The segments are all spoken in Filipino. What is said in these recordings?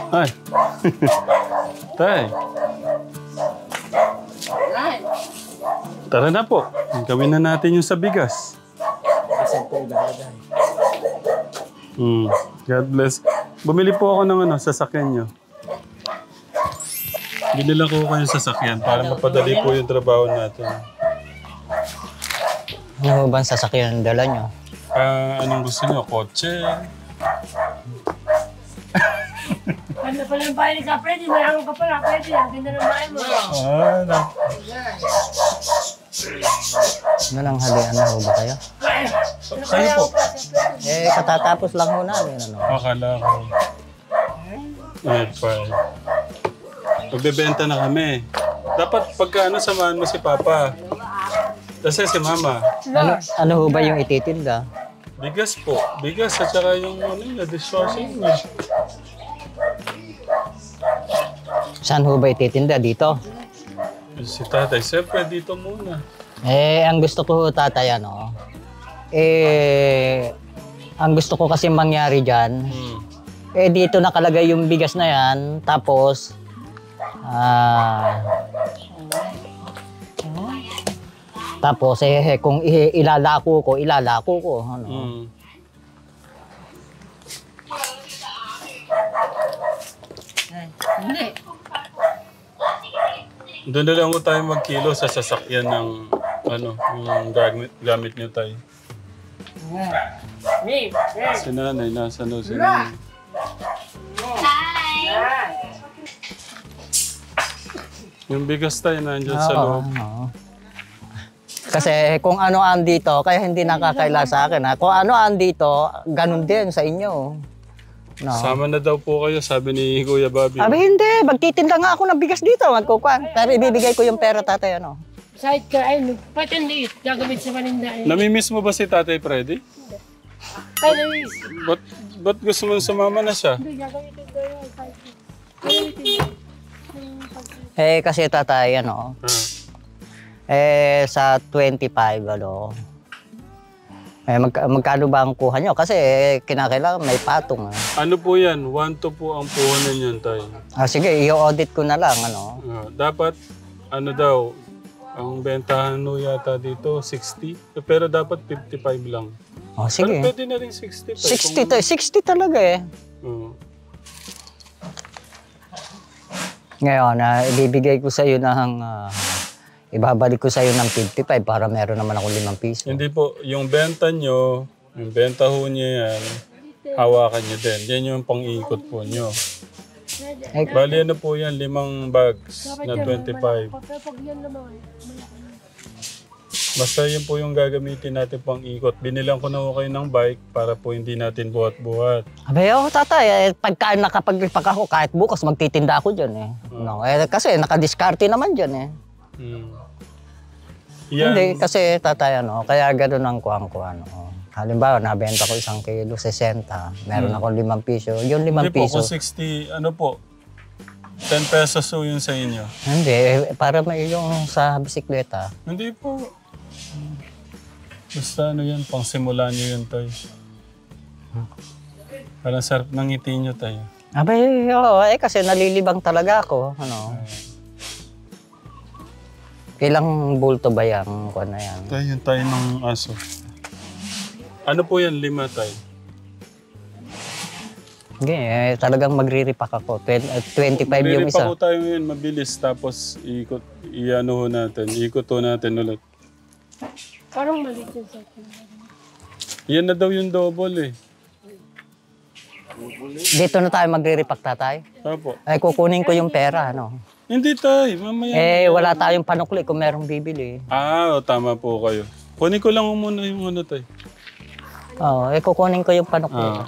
Ay. Tay. Tara na po. Gawin na natin yung sa bigas. God bless. Bumili po ako ng sasakyan nyo. Binila ko kayo sasakyan para mapadali po yung trabaho natin. Ano ba ang sasakyan ang dala nyo? Anong gusto nyo? Kotse? Ano pala yung bahay ni Kapreddy? Mayroon ka pala, Kapreddy. Ang ganda ng bahay mo. Ano lang halian na ho ba kayo? Kayo po. Katatapos lang ho namin. Akala ko. Ay, fine. Magbebenta na kami. Dapat pagka samahan mo si Papa. Kasi si Mama. Ano ho ba yung ititinda? Bigas po. Bigas at saka yung dishwashing. Saan ho ba ititinda? Dito? Si Tatay, siyempre dito muna. Ang gusto ko ho, Tatay, ang gusto ko kasi mangyari dyan, dito nakalagay yung bigas na yan, tapos, kung ilalako ko, Hindi. Doon na lang tayo magkilo sa sasakyan ng yung gamit niyo tayo. Si Nanay, nasa si Nanay. Yung bigas tayo nandiyan sa loob. Kasi kung ano andito, kaya hindi nakakaila sa akin. Kung ano andito, ganun din sa inyo. No. Sama na daw po kayo, sabi ni Kuya Bobby. Hindi. Magtitinda nga ako ng bigas dito. Magkukuha. Pero ibibigay ko yung pera, Tatay, Side ka, patandiit. Gagamit sa paninda. Namimiss mo ba si Tatay Freddy? Ay, namiss. Ba't gusto mo sumama na siya? Hindi, gagamitin ko yun. Kasi Tatay, sa 25, magkano ba ang kuha nyo? Kasi kinakailangan may patong. Ano po yan? 1-2 po ang puhunan yan tayo. Sige, i-audit ko na lang. Dapat, daw, ang bentahan no yata dito, 60. Pero dapat 55 lang. Sige. Pero pwede na rin 60. 60 talaga Ngayon, ibibigay ko sa iyo ng... ibabalik ko sa iyo ng 55 para meron naman ako 5 piso. Hindi po. Yung benta nyo, yung benta ho nyo yan, hawakan nyo din. Yan yung pang-ikot po nyo. Bali po yan, 5 bags na 25. Basta yun po yung gagamitin natin pang-ikot. Binilang ko na ho kayo ng bike para po hindi natin buhat-buhat. Tatay, pagka nakapag-repack ako, kahit bukas magtitinda ako dyan kasi nakadiskarte naman dyan Hindi, kasi Tatay, kaya gano'n ang kuhaan. Halimbawa, nabenta ko 1 kilo, 60. Meron ako 5 piso. Yung 5 Hindi piso. Hindi po, kung 60, 10 pesos so yun sa inyo. Hindi, para may yung sa bisikleta. Hindi po. Basta yan, pang simula nyo yun tayo. Parang sarap ng ngiti nyo tayo. Kasi nalilibang talaga ako. Kailang bulto ba yung kuha na yan? Tayo ng aso. Ano po yan? 5 tayo? Hindi, talagang magre-repack ako. 25 yung isa. Magre-repack ko tayo ngayon, mabilis. Tapos ikot natin ulit. Parang maliit yung second. Yan na daw yung double Dito na tayo magre-repack, Tatay. Opo. Kukunin ko yung pera, Hindi tayo, mamaya. Wala tayong panukli kung merong bibili. Tama po kayo. Kunin ko lang muna yung tayo. Kukunin ko yung panukli.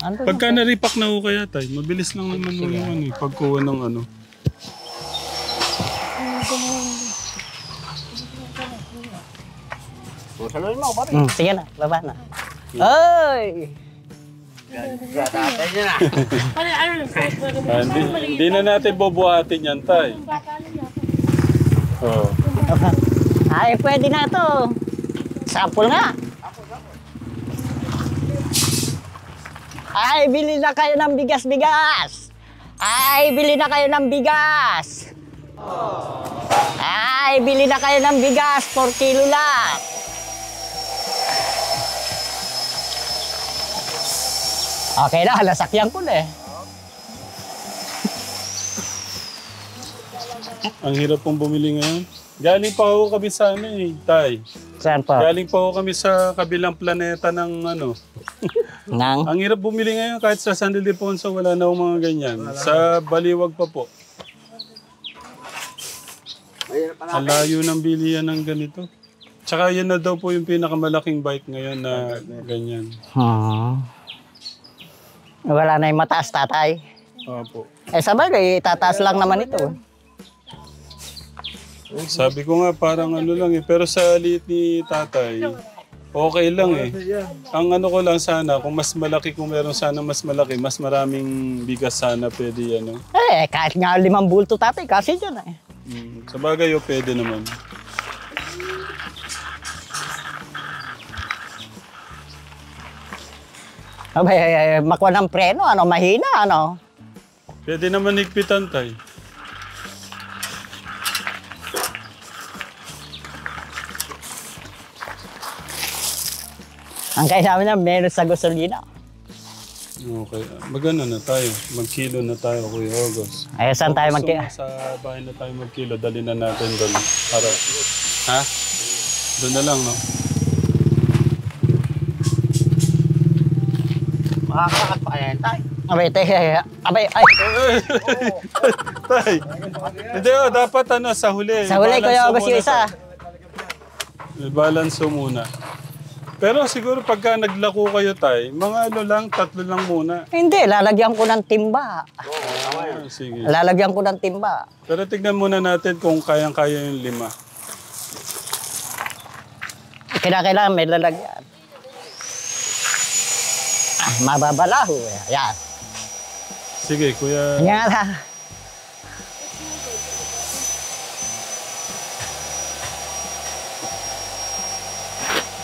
Pagka na-repack na ho kaya tayo, mabilis lang naman yung pagkuha ng Sige na, baba na. Ay! Hindi na natin bubuhatin yan, tay. Pwede na to. Sample nga. Ay, bili na kayo ng bigas-bigas! Ay, bili na kayo ng bigas! Ay, bili na kayo ng bigas, 4 kilo lang! Okay na, nasakyan ko na eh. Ang hirap pong bumili ngayon. Galing pa ako kami sa ano eh, Tay. Saan po? Galing pa ako kami sa kabilang planeta ng ano. Nang? Ang hirap bumili ngayon kahit sa San Ildefonso wala na akong mga ganyan. Sa Baliwag pa po. Ang layo ng bilihan ng ganito. Tsaka yan na daw po yung pinakamalaking bike ngayon na ganyan. Wala na yung mataas, tatay. Opo. Eh sabagay, tataas lang naman ito. Sabi ko nga parang ano lang eh. Pero sa liit ni tatay, okay lang eh. Ang ano ko lang sana, kung mas malaki, kung meron sana mas malaki, mas maraming bigas sana pwede ano. Eh, kahit nga 5 bulto, tatay, kasi dyan eh. Sa bagay o pwede naman. Abay, makuha ng preno, ano, mahina, ano. Pwede naman higpitan tay. Ang kaya namin na meron sa gasolina. Okay. Mag-ano na tayo. Mag-kilo na tayo, Kuya August. Eh, saan tayo Gusto mo sa bahay na tayo mag-kilo. Dali na natin doon. Para... Ha? Doon na lang, no? Makakakat pa kaya yan, tay? Abay, tay, abay, ay. Tay! Hindi, oh, dapat ano, sa huli. Sa huli, Kuya August, yung muna isa. tayo. Balance mo muna. Pero siguro pagka naglako kayo tay, mga ano lang, 3 lang muna. Hindi, lalagyan ko ng timba. Sige. Lalagyan ko ng timba. Pero tignan muna natin kung kayang-kaya yung 5. Kinakailangan may lalagyan. Mababalaho eh. Ayan. Sige, Kuya. Yan lang.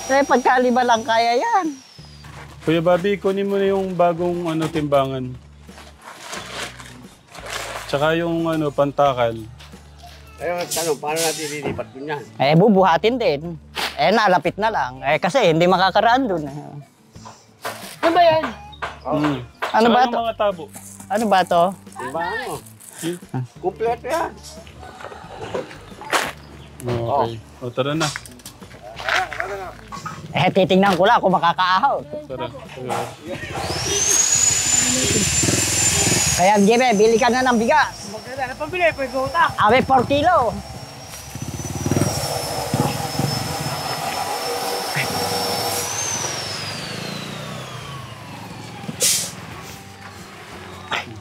Eh, pagka 5 lang kaya yan. Kuya Bobby, kunin mo na yung bagong ano, timbangan. Tsaka yung ano, pantakal. Ayun, tanong, paano natin lilipat yun yan? Eh, bubuhatin din. Eh, nalapit na lang. Eh, kasi hindi makakaraan dun. Ano ba yan? Mm. Ano Tsaka ba yung to? mga tabo. Ano ba to? Timbangan mo. Kumpleto yan. Okay. O, tara na. Eh, titingnan ko lang kung makakaahaw. Tara. Kaya, Jimmy, bili ka na ng bigas. Magkanda na pambili, pwede utak. Abe, 4 kilo.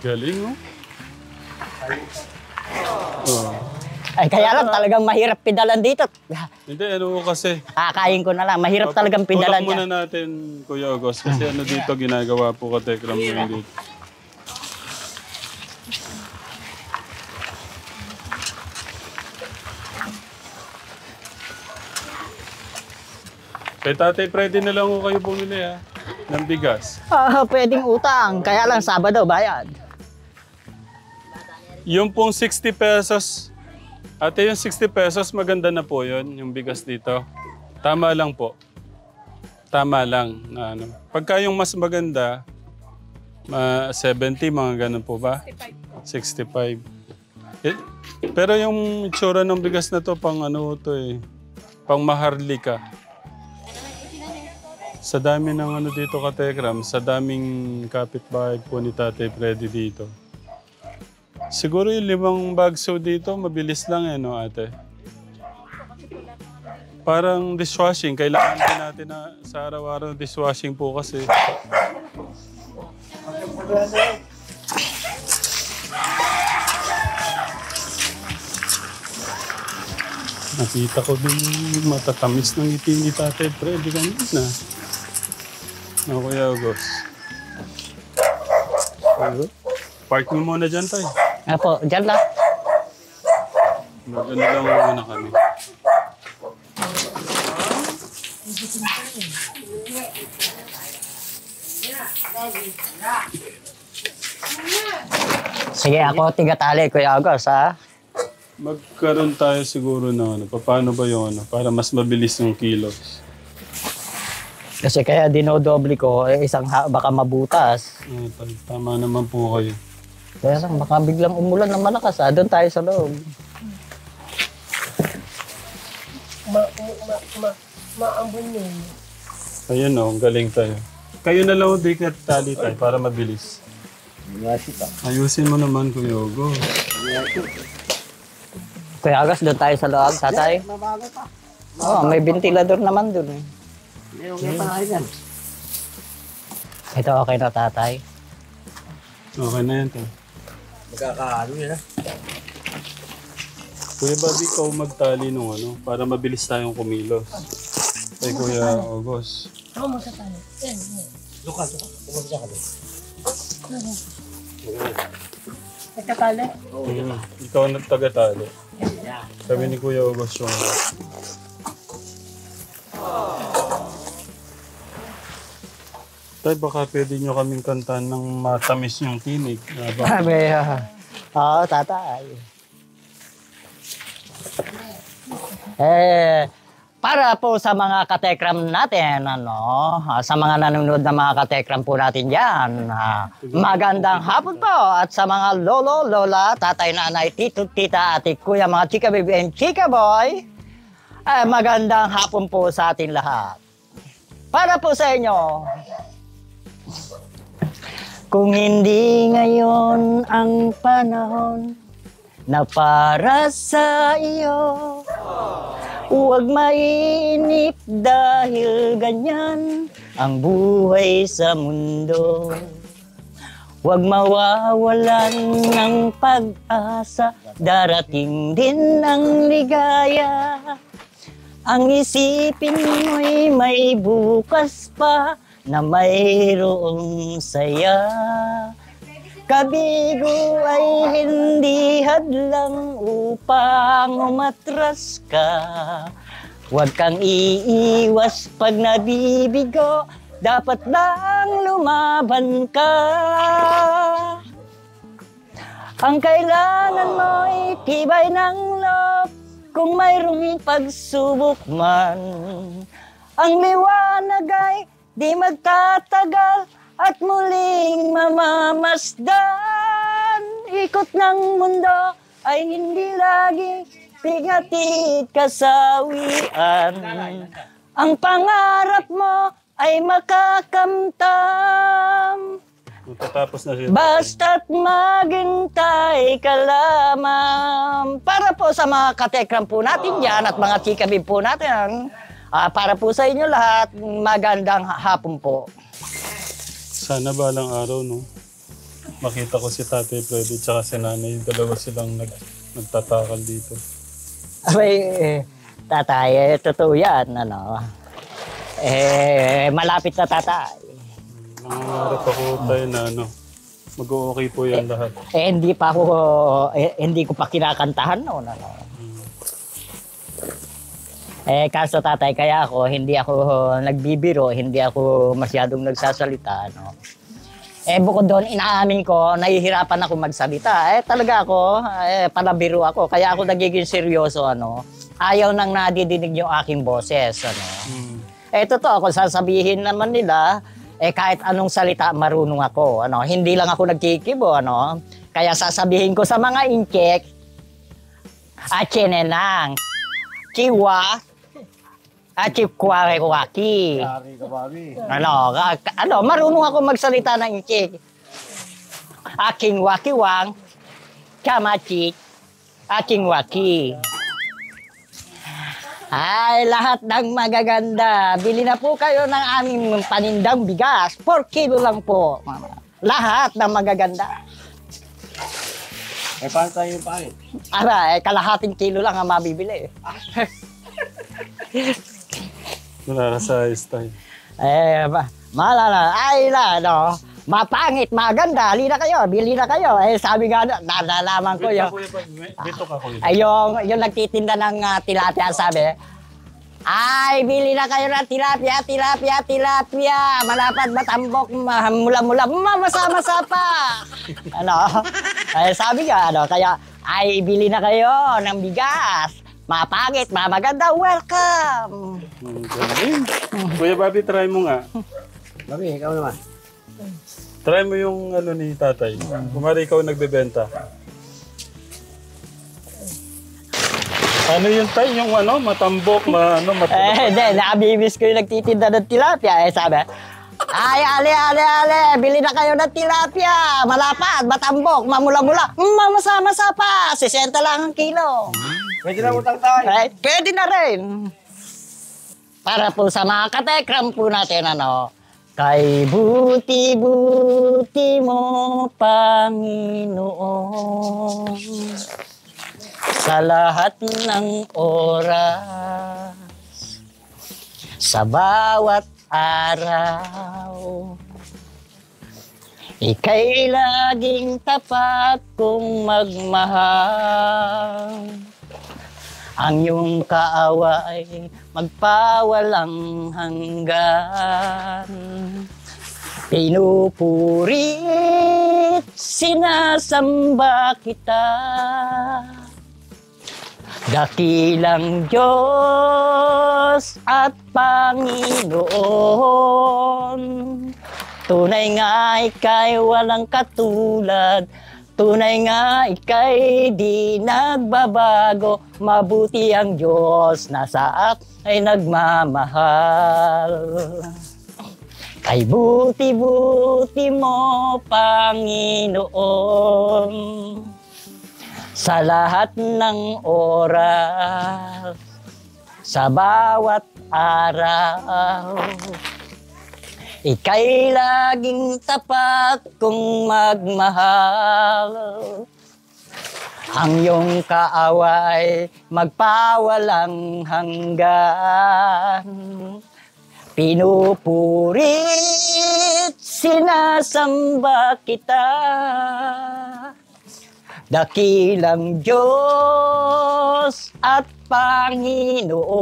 Galing, oh. Oh. Ay, kaya lang talagang mahirap pidalan dito. Hindi, ano kasi. Kakain ko na lang. Mahirap talagang pidalan Tulak muna niya. natin, Kuya August, kasi ano dito ginagawa po ka Tekram ngayon dito. Kay Tatay Freddy na lang ko kayo bumili ha, ng bigas. Pwedeng utang. Kaya lang Sabado, bayad. Yung pong 60 pesos, ate yung 60 pesos maganda na po yun, yung bigas dito. Tama lang po. Tama lang. Na ano. Pagka yung mas maganda, 70, mga ganun po ba? 65. Eh, pero yung itsura ng bigas na to, pang ano to eh, pang maharlika. Sa dami ng ano dito ka Tekram, sa daming kapitbahay po ni Tatay Freddy dito. Siguro yung 5 bagso dito, mabilis lang eh, no ate? Parang dishwashing, kailangan din natin na sa araw-araw dishwashing po kasi. Nakita ko din yung matatamis ng ngiti ni Tatay Freddy kanina. No, Kuya August. Park mo muna dyan tayo. Apo, dyan lang. Mag-ano lang muna kami. Sige, ako tigatali, Kuya August, ha? Magkaroon tayo siguro ng ano, paano ba yung ano, para mas mabilis yung kilos. Kasi kaya dinodoble ko, isang baka mabutas. Tama naman po kayo. Kaya lang, baka biglang umulan ng malakas, ha? Doon tayo sa loob. Maambon yun. Ayun o, galing tayo. Kayo na lang di ka tali tayo para mabilis. Ayusin mo naman, Kuya Ogo. Kuya August, doon tayo sa loob, tatay. Mabagal pa. Oo, may ventilador naman doon. Hindi, okay pa na yan. Ito okay na, tatay. Okay na yan tayo. Magkakaano yan ha? Kuya Bobby, ikaw magtali nung ano, para mabilis tayong kumilos. Kay Kuya August. Ako magkatali. Yan, yan. Luka. Pumunta ka doon. Magkatali? Ikaw ang nagtagatali. Kami ni Kuya August yung... Tay, baka pwede nyo kaming kantahan ng matamis yung tinig. Sabi, oo, tatay. Para po sa mga katekram natin, sa mga nanonood na mga katekram po natin dyan, magandang hapon po. At sa mga lolo, lola, tatay, nanay, tito, tita, ate, kuya, mga chika baby and chika boy, magandang hapon po sa atin lahat. Para po sa inyo, kung hindi ngayon ang panahon na para sa iyo, huwag mainip dahil ganyan ang buhay sa mundo. Huwag mawawalan ng pag-asa, darating din ang ligaya. Ang isipin mo'y may bukas pa na mayroong saya. Kabigo ay hindi hadlang upang umatras ka. Huwag kang iiwas pag nabibigo, dapat lang lumaban ka. Ang kailangan mo'y tibay ng loob, kung mayroong pagsubok man. Ang liwanag ay di magtatagal at muling mamamasdan. Ikot ng mundo ay hindi lagi pigatid kasawian. Ang pangarap mo ay makakamtam. Matatapos na siya. Basta't maghintay ka lamang. Para po sa mga katekram po natin dyan at mga chikabib po natin, para po sa inyo lahat, magandang hapon po. Sana balang araw, no? Makita ko si Tatay Freddy tsaka si Nanay. Dalawa silang nagtatakal dito. Abay, tatay, totoo yan, malapit na tatay. Nangangarap ako tayo na mag-o-okay po yan lahat. Hindi ko pa kinakantahan noon, kaso tatay, kaya hindi ako nagbibiro, hindi ako masyadong nagsasalita, bukod doon, inaamin ko, nahihirapan ako magsalita. Talaga ako, palabiro ako. Kaya ako nagiging seryoso, Ayaw nang nadidinig yung aking boses, totoo, kung sasabihin naman nila, kahit anong salita, marunong ako, Hindi lang ako nagkikibo, Kaya sasabihin ko sa mga inchek, achenenang, chiwa, Chikwari-waki. Marunong ako magsalita ng inchik. Aking wakiwang, kamachik, aking waki. Ay, lahat ng magaganda. Bili na po kayo ng aming panindang bigas. 4 kilo lang po. Lahat ng magaganda. Paano tayo yung pangit? Kalahating kilo lang ang mabibili. Wala ka sa style. Mapangit, maganda, hali na kayo, bili na kayo. Sabi nga, nalalaman ko yung... Dito ka, Kuya. Yung nagtitinda ng tilapia, sabi, Ay, bili na kayo ng tilapia, tilapia, tilapia. Malapad, matambok, mula-mula, mamasa-masa pa. Ano? Ay, sabi nga, ano, kaya, ay, bili na kayo ng bigas. Mapangit, mamaganda, welcome. Galing. Kuya Bobby, try mo nga. Babi, ikaw naman. Try mo yung ano ni tatay. Kumari ikaw nagbebenta. Ano yun tayo? Yung ano, matambok, matambok. Hindi, nakabibis ko yung nagtitinda ng tilapia. Sabi, ay, ale, bili na kayo ng tilapia. Malapad, matambok, mamula-mula, mamasa-masa pa. 60 lang ang kilo. Pwede na utang tayo. Right? Pwede na rin. Para po sa mga katekram po natin, ano, kay buti-buti mo, Panginoon, sa lahat ng oras, sa bawat araw, ika'y laging tapat kong magmahal. Ang iyong kaawa ay magpawalang hanggan. Pinupurit, sinasamba kita. Dakilang Diyos at Panginoon, tunay nga ika'y walang katulad. Tunay nga ika'y di nagbabago, mabuti ang Diyos na sa ay nagmamahal. Kay buti-buti mo, Panginoon, sa lahat ng oras, sa bawat araw. Ika'y laging tapat kong magmahal. Ang iyong kaaway magpawalang hanggan. Pinupurit, sinasamba kita. Dakilang Diyos at Panginoon,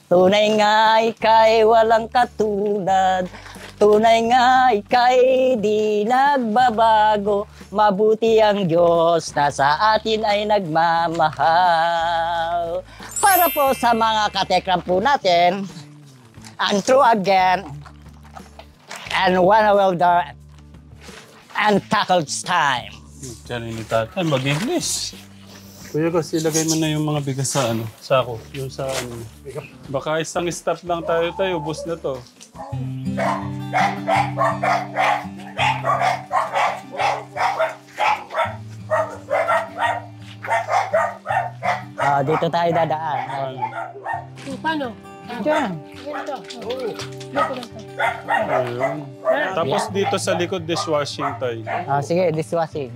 tunay nga ika'y walang katulad. Tunay nga ika'y di nagbabago. Mabuti ang Diyos na sa atin ay nagmamahal. Para po sa mga katekram po natin, and true again, and one of the untackled time. Diyan ni tatay, mag-English. Kuya Gus, ilagay mo na yung mga bigas sa ano, sako. Yung sa ano. Baka isang stop lang tayo, ubos na to. Dito tayo dadaan. Paano? Diyan. Ganito. Ayun. Tapos dito sa likod, dishwashing tayo. Sige, dishwashing.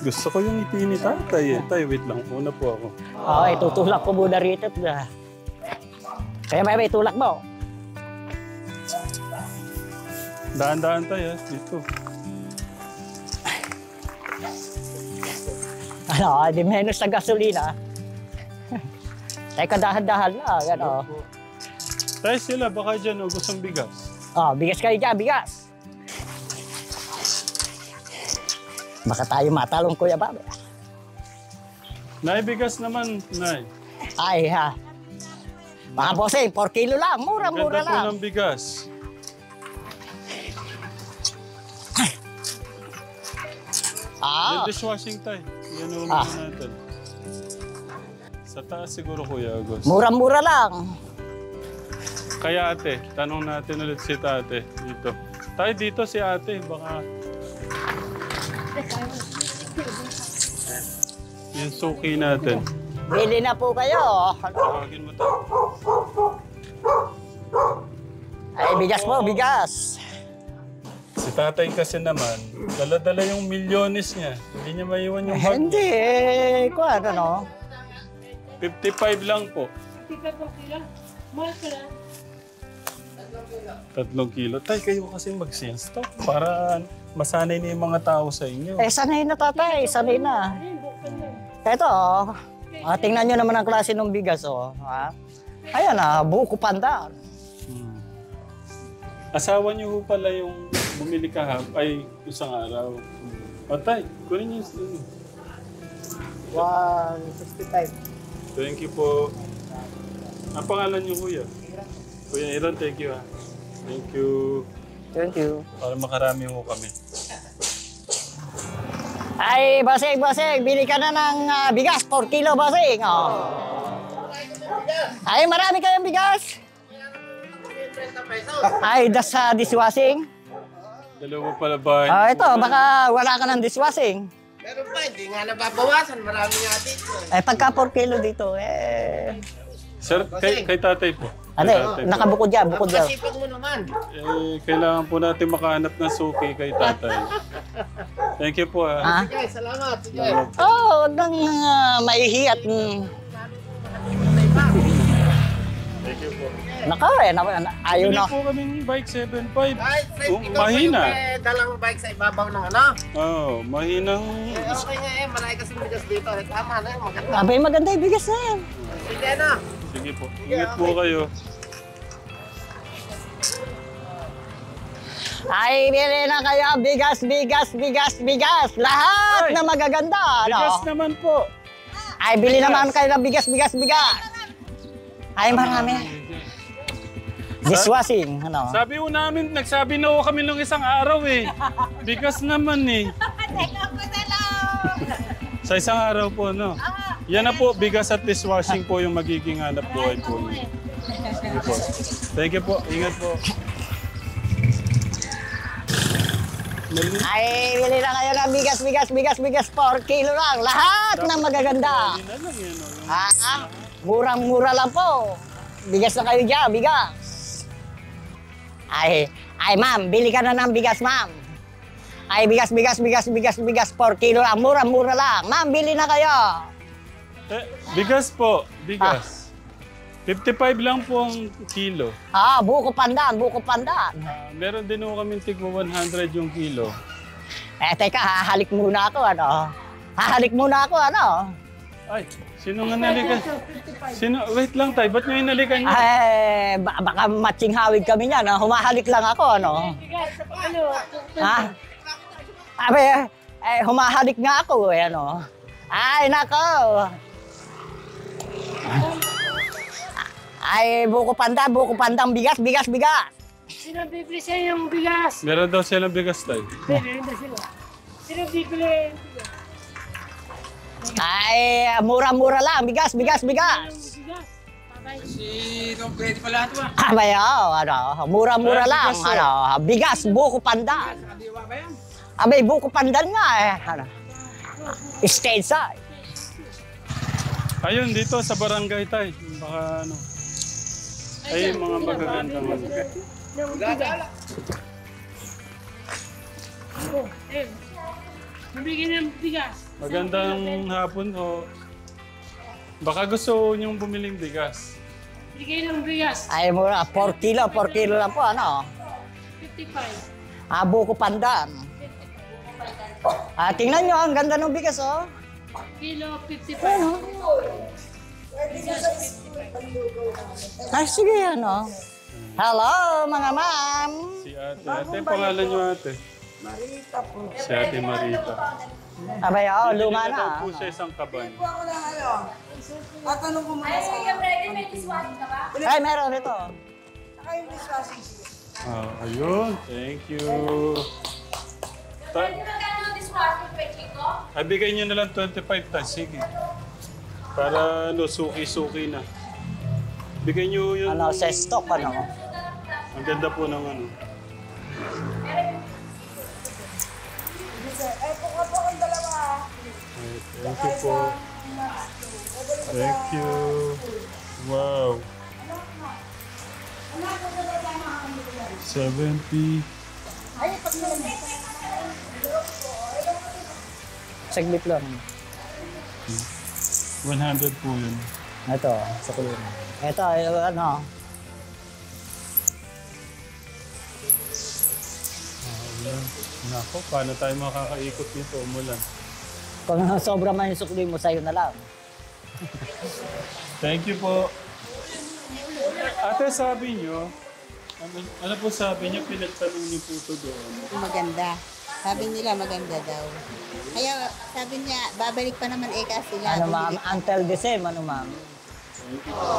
Gusto ko yung ngiti ni tatay eh. Tay, wait lang. Una po ako. Okay, tutulak ko muna rito. Kaya may tulak mo. Daan-daan tayo dito. Ano, di menos sa gasolina. Teka, dahan-dahan lang. Ano. Tayo sila, baka dyan gustong bigas. Bigas kayo dyan, bigas. Baka tayo matalong, Kuya Bobby. Nay, bigas naman, Nay. Ay, ha. Mga bossing, 4 kilo lang. Mura-mura Ganda po lang. ng bigas. Yung dishwashing tayo. Yan ang natin. Sa taas siguro, Kuya Agos. Mura-mura lang. Kaya ate, tanong natin ulit si tate dito. Tayo dito si ate, baka... Yung suki natin. Bili na po kayo. Tawagin mo tayo. Ay, bigas po, bigas. Si tatay kasi naman, dala-dala yung milyones niya. Hindi niya maiwan yung bag. Hindi, kung ano, no? 55 lang po. Tika po sila. Mahal ka lang. 3 kilo. Tay, kayo kasi mag-sales to para masanay na yung mga tao sa inyo. Sanay na tatay, sanay na. Ayun, buksan mo. Ito, Okay, Tingnan nyo naman ang klase ng bigas, oh. Ha? Ayan buko pandan. Asawa niyo ho pala yung bumili ay isang araw. Patay, kunin niyo yung 165. Thank you po. Ang pangalan niyo, kuya? Kuya Iron, thank you ha. Thank you. Thank you. Para makarami ho kami. Ay, basig, bili ka na ng bigas, 4 kilo, basig. Oh. Ay, marami kayong bigas. Ay, das sa dishwashing. Dalawa pala ba? Ito, baka wala ka ng dishwashing. Meron pa, hindi nga nababawasan. Marami nga dito. Pagka 4 kilo dito, Sir, kay tatay po. Ate, Kay tatay po. nakabukod dyan, bukod dyan. Napakasipag mo naman. Kailangan po natin makahanap ng suki kay tatay. Thank you po ha. Sige, salamat. Sige. Huwag nang maihiyat. Thank you po. Ayaw Bili na. po kaming bike 7.5. Ay, ikaw Mahina. pa yung may dalang bike sa ibabaw ng ano? Mahinang... Okay nga marami kasi bigas dito. Tama na yun, maganda. Abay, maganda yung bigas na yan. Sige na. Sige po. Ingat po kayo. Ay, bili na kayo. Bigas. Lahat Ay! na magaganda. Bigas Ano? naman po. Ay, bili naman kayo ng bigas. Ay, marami. Dishwashing, ano? Sabi ho namin, nagsabi na ho kami nung isang araw eh. Bigas naman eh. Sa isang araw po, no? Yan na po, bigas at dishwashing po yung magiging hanap buhay po niyo. Sige po. Thank you po. Ingat po. Ay, bili na kayo ng bigas. 4 kilo lang. Lahat na magaganda. Hindi na lang yan. Oh. Murang-mura lang po. Bigas na kayo dyan, bigas. Ay, ma'am, bili ka na ng bigas, ma'am. Ay, bigas, 4 kilo lang. Mura-mura lang. Ma'am, bili na kayo. Bigas po. Bigas. 55 lang po ang kilo. Buko pandan. Meron din ho kami tigmo 100 yung kilo. Teka, hahalik muna ako, ano? Ay, sino nga nalikan? Wait lang tayo, ba't nyo inalikan niyo? Ay, baka matching hawig kami niyan. Humahalik lang ako, ano? Ha? Humahalik nga ako, ano? Ay, nako! Ay, buko pandang bigas. Sino bibili siya yung bigas? Meron daw silang bigas tayo. Meron na sila. Sino bibili yung bigas? Ay, mura-mura lang. Bigas. Yung bigas. Patay. Mura-mura lang. Bigas, buko pandan. Abay, buko pandan nga State side. Ayun, dito sa barangay tayo. Baka ano. Ay, mga magagandang Yung bigas. Nabigyan ng bigas. Magandang hapon ho. Baka gusto niyong bumiling bigas. Bigay ng bigas. Ay, mura. 4 kilo lang po, ano? 55. Buko pandan. Tingnan nyo, ang ganda ng bigas, oh. Kilo 55. Ay, sige, ano? Hello, mga ma'am. Si ate. Ate, pangalan niyo ate? Marita po. Si ate Marita. Abay, luma Bili na. daw po siya isang kaban. Tatanong ko muna sa... Ay, meron ito. Saka yung dishwashing. Ayun. Thank you. Ay, bigay niyo na lang 25 tayo. Sige. Para suki-suki na. Bigay niyo yung... Sa stock, ano? Ang ganda po ng ano. Eh, puka po kang dalawa. Thank you po. Thank you. Wow. 70. Saglit lang. 100 po yun. Ito, sa kulungan. Ito, ano? Nako, paano tayo makakaikot dito? Umulan. Kung sobra man yung sukli mo, sa'yo na lang. Thank you po. Ate, sabi niyo, ano po sabi niyo, pinagtanong niyo po ito doon? Maganda. Sabi nila maganda daw. Kaya sabi niya, babalik pa naman sila. Ano ma'am, until the same, ano ma'am? Thank you po.